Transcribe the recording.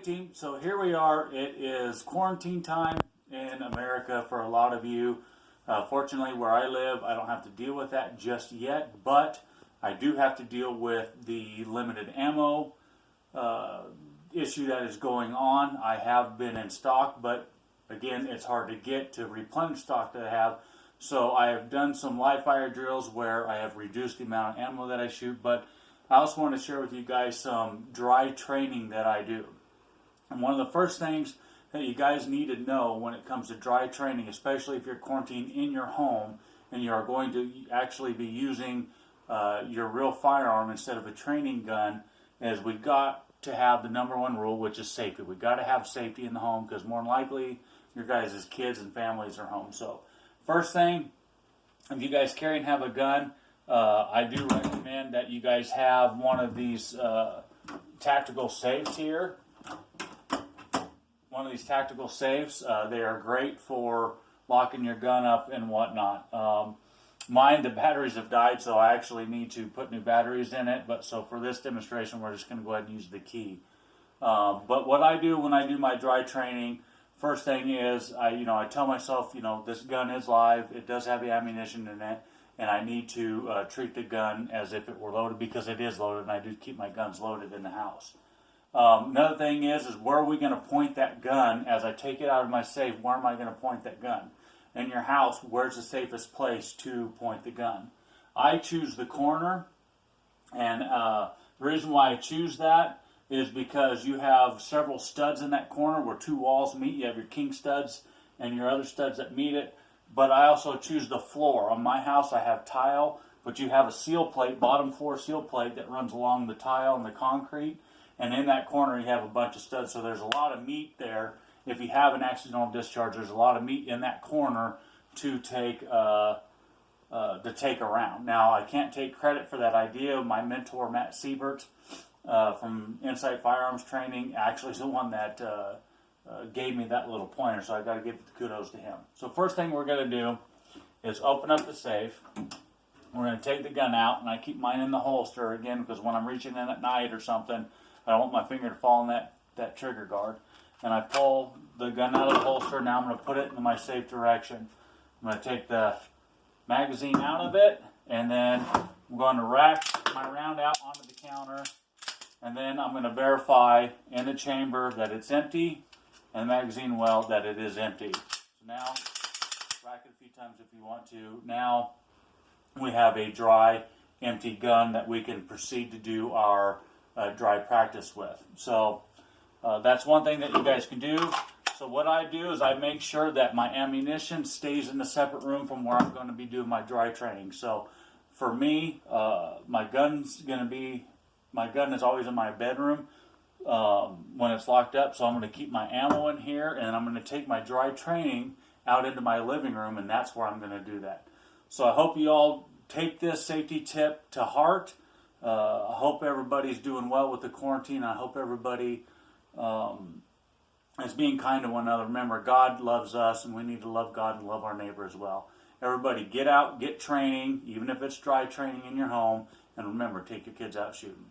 team, so here we are. It is quarantine time in America for a lot of you. Fortunately, where I live, I don't have to deal with that just yet, but I do have to deal with the limited ammo issue that is going on. I have been in stock, but again, it's hard to get to replenish stock that I have. So I have done some live fire drills where I have reduced the amount of ammo that I shoot, but I also want to share with you guys some dry training that I do. And one of the first things that you guys need to know when it comes to dry training, especially if you're quarantined in your home and you are going to actually be using your real firearm instead of a training gun, is we've got to have the number one rule, which is safety. We've got to have safety in the home because more than likely your guys' kids and families are home. So first thing, if you guys carry and have a gun, I do recommend that you guys have one of these tactical safes here. One of these tactical safes. They are great for locking your gun up and whatnot. Mine, the batteries have died, so I actually need to put new batteries in it. But so for this demonstration, we're just going to go ahead and use the key. But what I do when I do my dry training, first thing is I tell myself, this gun is live. It does have the ammunition in it. And I need to treat the gun as if it were loaded because it is loaded, and I do keep my guns loaded in the house. Another thing is where are we going to point that gun as I take it out of my safe? Where am I going to point that gun? In your house, where's the safest place to point the gun? I choose the corner, and the reason why I choose that is because you have several studs in that corner where two walls meet. You have your king studs and your other studs that meet it. But I also choose the floor. On my house, I have tile, but you have a seal plate, bottom floor seal plate that runs along the tile and the concrete. And in that corner, you have a bunch of studs. So there's a lot of meat there. If you have an accidental discharge, there's a lot of meat in that corner to take around. Now, I can't take credit for that idea. My mentor, Matt Siebert, from Insight Firearms Training, actually is the one that gave me that little pointer, so I got to give kudos to him. So first thing we're going to do is open up the safe. We're going to take the gun out, and I keep mine in the holster again because when I'm reaching in at night or something, I don't want my finger to fall in that trigger guard. And I pull the gun out of the holster. Now I'm going to put it in my safe direction. I'm going to take the magazine out of it, and then I'm going to rack my round out onto the counter, and then I'm going to verify in the chamber that it's empty, and the magazine well that it is empty. So now, rack it a few times if you want to. Now we have a dry, empty gun that we can proceed to do our dry practice with. So that's one thing that you guys can do. So what I do is I make sure that my ammunition stays in a separate room from where I'm going to be doing my dry training. So for me, my gun is always in my bedroom when it's locked up. So I'm going to keep my ammo in here, and I'm going to take my dry training out into my living room, and that's where I'm going to do that. So I hope you all take this safety tip to heart. I hope everybody's doing well with the quarantine. I hope everybody is being kind to one another. Remember, God loves us, and we need to love God and love our neighbor as well. Everybody get out, get training, even if it's dry training in your home, and remember, take your kids out shooting.